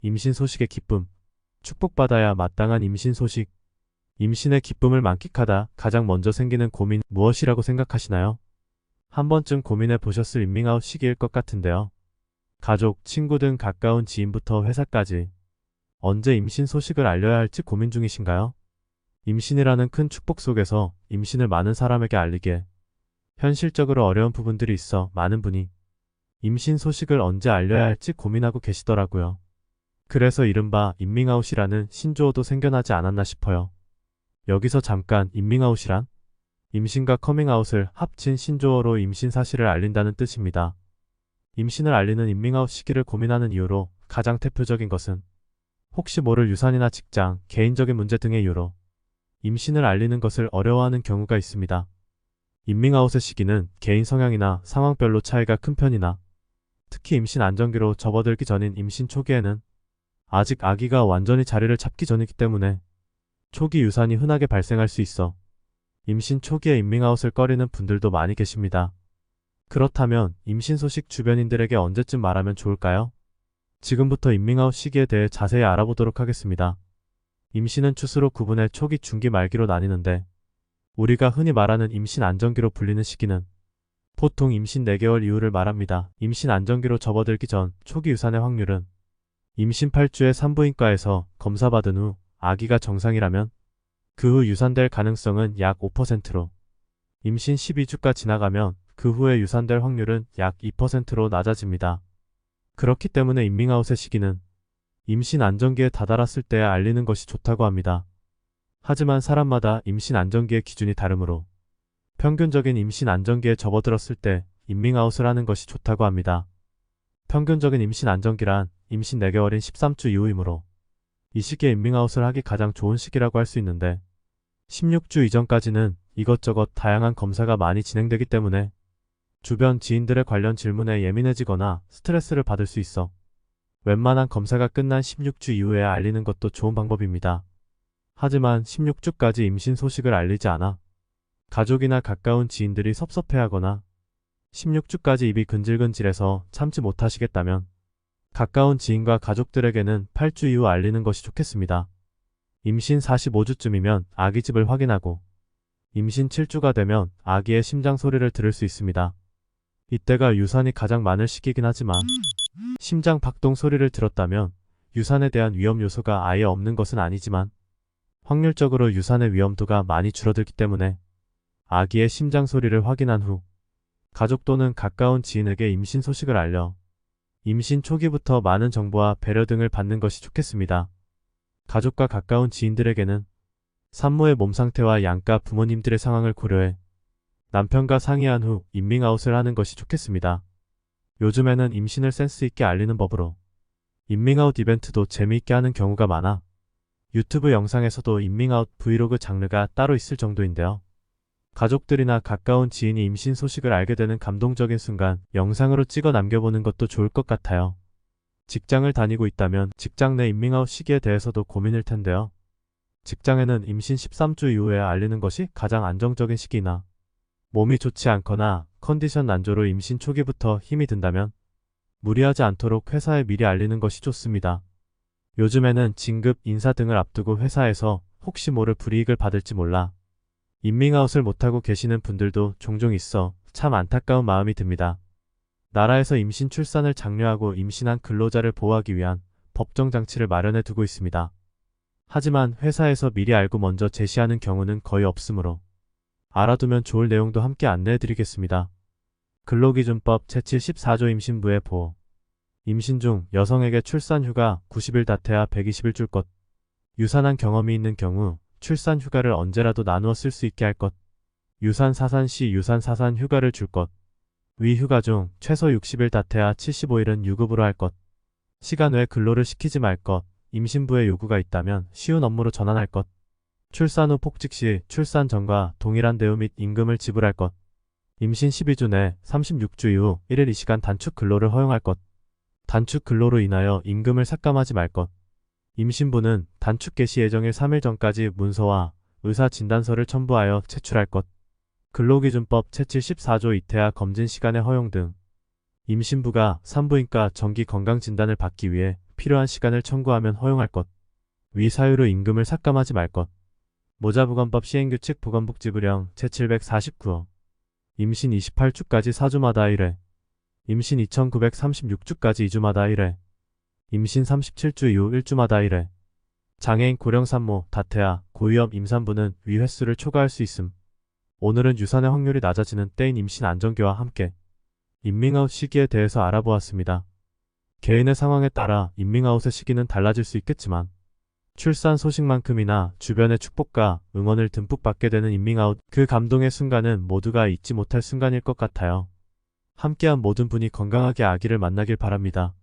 임신 소식의 기쁨. 축복받아야 마땅한 임신 소식. 임신의 기쁨을 만끽하다 가장 먼저 생기는 고민 무엇이라고 생각하시나요? 한 번쯤 고민해 보셨을 임밍아웃 시기일 것 같은데요. 가족, 친구 등 가까운 지인부터 회사까지 언제 임신 소식을 알려야 할지 고민 중이신가요? 임신이라는 큰 축복 속에서 임신을 많은 사람에게 알리기에 현실적으로 어려운 부분들이 있어 많은 분이 임신 소식을 언제 알려야 할지 고민하고 계시더라고요. 그래서 이른바 임밍아웃이라는 신조어도 생겨나지 않았나 싶어요. 여기서 잠깐 임밍아웃이란 임신과 커밍아웃을 합친 신조어로 임신 사실을 알린다는 뜻입니다. 임신을 알리는 임밍아웃 시기를 고민하는 이유로 가장 대표적인 것은 혹시 모를 유산이나 직장, 개인적인 문제 등의 이유로 임신을 알리는 것을 어려워하는 경우가 있습니다. 임밍아웃의 시기는 개인 성향이나 상황별로 차이가 큰 편이나 특히 임신 안정기로 접어들기 전인 임신 초기에는 아직 아기가 완전히 자리를 잡기 전이기 때문에 초기 유산이 흔하게 발생할 수 있어 임신 초기에 임밍아웃을 꺼리는 분들도 많이 계십니다. 그렇다면 임신 소식 주변인들에게 언제쯤 말하면 좋을까요? 지금부터 임밍아웃 시기에 대해 자세히 알아보도록 하겠습니다. 임신은 추수로 구분해 초기, 중기, 말기로 나뉘는데 우리가 흔히 말하는 임신 안정기로 불리는 시기는 보통 임신 4개월 이후를 말합니다. 임신 안정기로 접어들기 전 초기 유산의 확률은 임신 8주에 산부인과에서 검사받은 후 아기가 정상이라면 그 후 유산될 가능성은 약 5%로 임신 12주가 지나가면 그 후에 유산될 확률은 약 2%로 낮아집니다. 그렇기 때문에 임밍아웃의 시기는 임신 안정기에 다다랐을 때 알리는 것이 좋다고 합니다. 하지만 사람마다 임신 안정기의 기준이 다르므로 평균적인 임신 안정기에 접어들었을 때 임밍아웃을 하는 것이 좋다고 합니다. 평균적인 임신 안정기란 임신 4개월인 13주 이후이므로 이 시기에 임밍아웃을 하기 가장 좋은 시기라고 할 수 있는데 16주 이전까지는 이것저것 다양한 검사가 많이 진행되기 때문에 주변 지인들의 관련 질문에 예민해지거나 스트레스를 받을 수 있어 웬만한 검사가 끝난 16주 이후에 알리는 것도 좋은 방법입니다. 하지만 16주까지 임신 소식을 알리지 않아 가족이나 가까운 지인들이 섭섭해하거나 16주까지 입이 근질근질해서 참지 못하시겠다면 가까운 지인과 가족들에게는 8주 이후 알리는 것이 좋겠습니다. 임신 45주쯤이면 아기 집을 확인하고 임신 7주가 되면 아기의 심장 소리를 들을 수 있습니다. 이때가 유산이 가장 많을 시기이긴 하지만 심장 박동 소리를 들었다면 유산에 대한 위험 요소가 아예 없는 것은 아니지만 확률적으로 유산의 위험도가 많이 줄어들기 때문에 아기의 심장 소리를 확인한 후 가족 또는 가까운 지인에게 임신 소식을 알려 임신 초기부터 많은 정보와 배려 등을 받는 것이 좋겠습니다. 가족과 가까운 지인들에게는 산모의 몸 상태와 양가 부모님들의 상황을 고려해 남편과 상의한 후 임밍아웃을 하는 것이 좋겠습니다. 요즘에는 임신을 센스 있게 알리는 법으로 임밍아웃 이벤트도 재미있게 하는 경우가 많아 유튜브 영상에서도 임밍아웃 브이로그 장르가 따로 있을 정도인데요. 가족들이나 가까운 지인이 임신 소식을 알게 되는 감동적인 순간 영상으로 찍어 남겨보는 것도 좋을 것 같아요. 직장을 다니고 있다면 직장 내 임밍아웃 시기에 대해서도 고민일 텐데요. 직장에는 임신 13주 이후에 알리는 것이 가장 안정적인 시기나 몸이 좋지 않거나 컨디션 난조로 임신 초기부터 힘이 든다면 무리하지 않도록 회사에 미리 알리는 것이 좋습니다. 요즘에는 진급, 인사 등을 앞두고 회사에서 혹시 모를 불이익을 받을지 몰라 임밍아웃을 못하고 계시는 분들도 종종 있어 참 안타까운 마음이 듭니다. 나라에서 임신 출산을 장려하고 임신한 근로자를 보호하기 위한 법정 장치를 마련해 두고 있습니다. 하지만 회사에서 미리 알고 먼저 제시하는 경우는 거의 없으므로 알아두면 좋을 내용도 함께 안내해 드리겠습니다. 근로기준법 제74조 임신부의 보호. 임신 중 여성에게 출산휴가 90일 다태아 120일 줄 것. 유산한 경험이 있는 경우 출산휴가를 언제라도 나누어 쓸 수 있게 할 것. 유산사산 시 유산사산 휴가를 줄 것. 위 휴가 중 최소 60일 다태아 75일은 유급으로 할 것. 시간 외 근로를 시키지 말 것. 임신부의 요구가 있다면 쉬운 업무로 전환할 것. 출산 후 폭직 시 출산 전과 동일한 대우 및 임금을 지불할 것. 임신 12주 내 36주 이후 1일 2시간 단축 근로를 허용할 것. 단축 근로로 인하여 임금을 삭감하지 말 것. 임신부는 단축 개시 예정일 3일 전까지 문서와 의사 진단서를 첨부하여 제출할 것. 근로기준법 제74조 이태아 검진 시간의 허용 등 임신부가 산부인과 정기 건강진단을 받기 위해 필요한 시간을 청구하면 허용할 것. 위 사유로 임금을 삭감하지 말 것. 모자부건법 시행규칙 보건복지부령 제749호. 임신 28주까지 4주마다 1회. 임신 2936주까지 2주마다 1회. 임신 37주 이후 1주마다 1회. 장애인 고령산모, 다태아, 고위험 임산부는 위 횟수를 초과할 수 있음. 오늘은 유산의 확률이 낮아지는 때인 임신 안정기와 함께 임밍아웃 시기에 대해서 알아보았습니다. 개인의 상황에 따라 임밍아웃의 시기는 달라질 수 있겠지만 출산 소식만큼이나 주변의 축복과 응원을 듬뿍 받게 되는 임밍아웃, 그 감동의 순간은 모두가 잊지 못할 순간일 것 같아요. 함께한 모든 분이 건강하게 아기를 만나길 바랍니다.